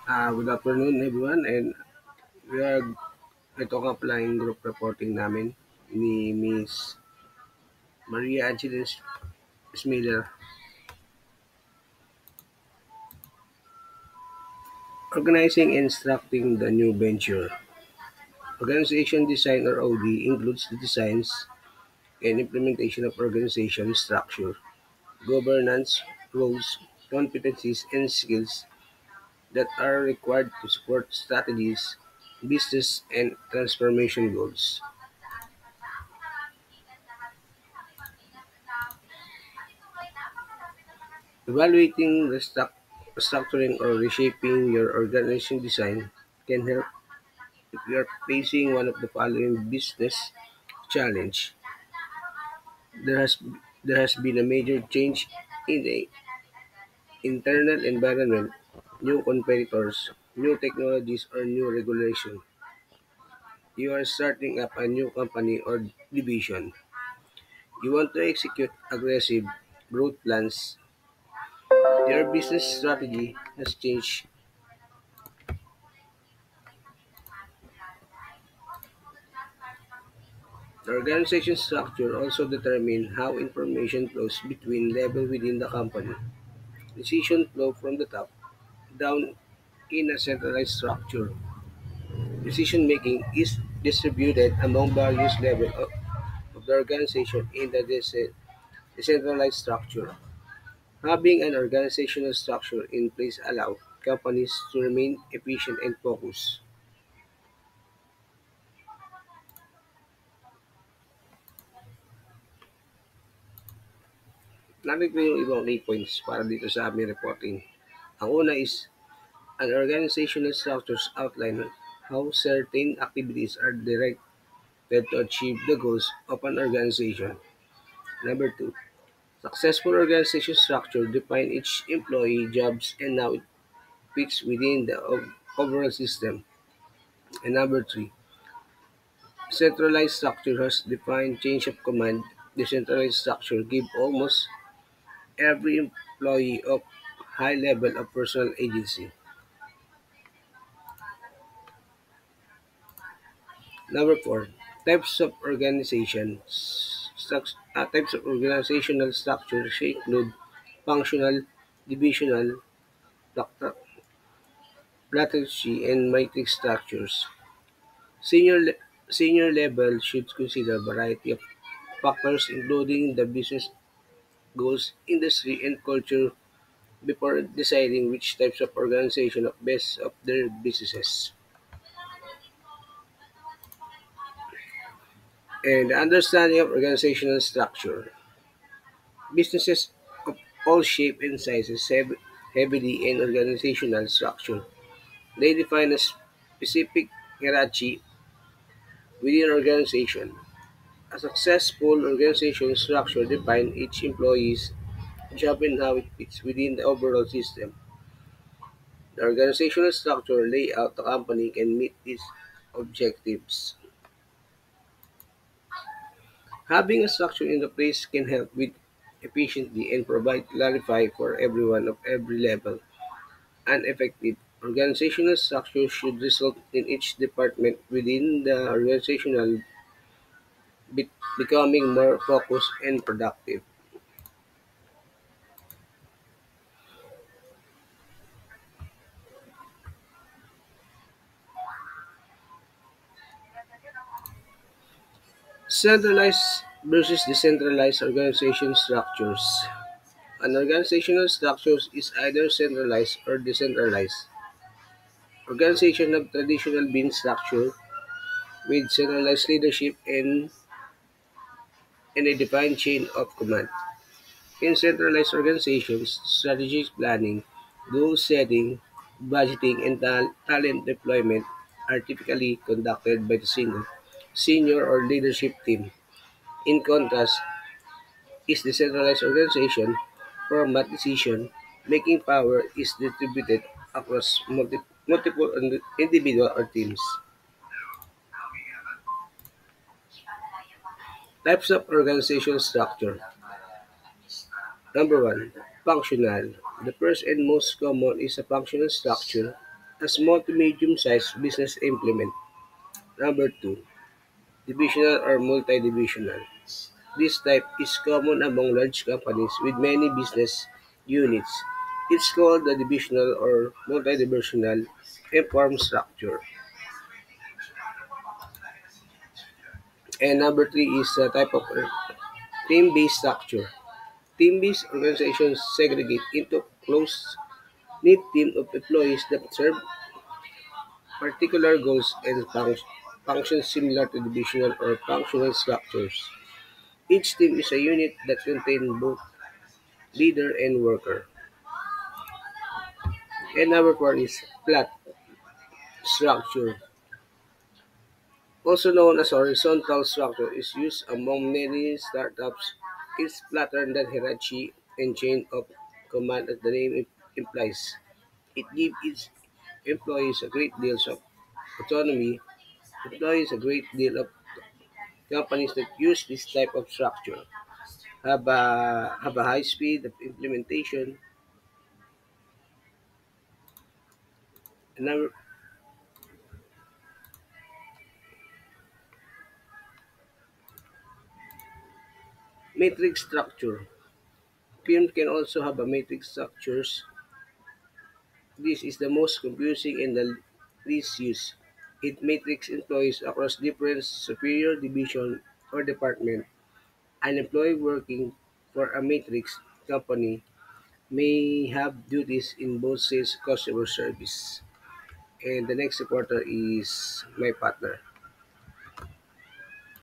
Good afternoon everyone, and we are ito nga pala yung group reporting namin ni Miss Maria Angeles Miller. Organizing and instructing the new venture. Organization design or OD includes the designs and implementation of organization structure, governance, roles, competencies, and skills that are required to support strategies, business, and transformation goals. Evaluating, restructuring, or reshaping your organization design can help if you are facing one of the following business challenge. There has there has been a major change in the internal environment, new competitors, new technologies, or new regulation. You are starting up a new company or division. You want to execute aggressive growth plans. Your business strategy has changed. The organization structure also determines how information flows between levels within the company. Decision flow from the top down in a centralized structure. Decision making is distributed among various levels of the organization in the decentralized structure. Having an organizational structure in place allows companies to remain efficient and focused. Narito yung ibang key points para dito sa aming reporting. Ang una is an organizational structures outline how certain activities are directed to achieve the goals of an organization. Number two, successful organization structure define each employee jobs and how it fits within the overall system. And number three, centralized structure has defined change of command. Decentralized structure give almost every employee of high level of personal agency. Number four, types of organizational structures include functional, divisional, plac- platitude, and matrix structures. Senior le- Senior level should consider a variety of factors including the business goals, industry, and culture before deciding which types of organization of best of their businesses. And the understanding of organizational structure. Businesses of all shapes and sizes have heavily in organizational structure. They define a specific hierarchy within an organization. A successful organization structure defines each employee's job and how it fits within the overall system. The organizational structure layout the company can meet these objectives. Having a structure in the place can help with efficiency and provide clarify for everyone of every level. An effective organizational structure should result in each department within the organizational becoming more focused and productive. Centralized versus decentralized organization structures. An organizational structure is either centralized or decentralized. Organizations have traditionally been structured with centralized leadership and a defined chain of command. In centralized organizations, strategic planning, goal setting, budgeting, and talent deployment are typically conducted by the single, senior or leadership team. In contrast, is decentralized organization format decision making power is distributed across multiple individual or teams. Types of organization structure. Number one, functional. The first and most common is a functional structure. a small to medium-sized business implement. Number two, divisional or multi-divisional. This type is common among large companies with many business units. It's called the divisional or multi-divisional inform structure. And number three is a type of team-based structure. Team-based organizations segregate into close-knit team of employees that serve particular goals and functions similar to divisional or functional structures. Each team is a unit that contains both leader and worker. And number four is flat structure, also known as horizontal structure, is used among many startups. It's flatter than hierarchy and chain of command as the name implies. It gives its employees a great deal of autonomy. Employees a great deal of companies that use this type of structure have a high speed of implementation. Another matrix structure. Firms can also have a matrix structures. This is the most confusing and the least used. It matrix employees across different superior division or department. An employee working for a matrix company may have duties in both sales and customer service. And the next supporter is my partner.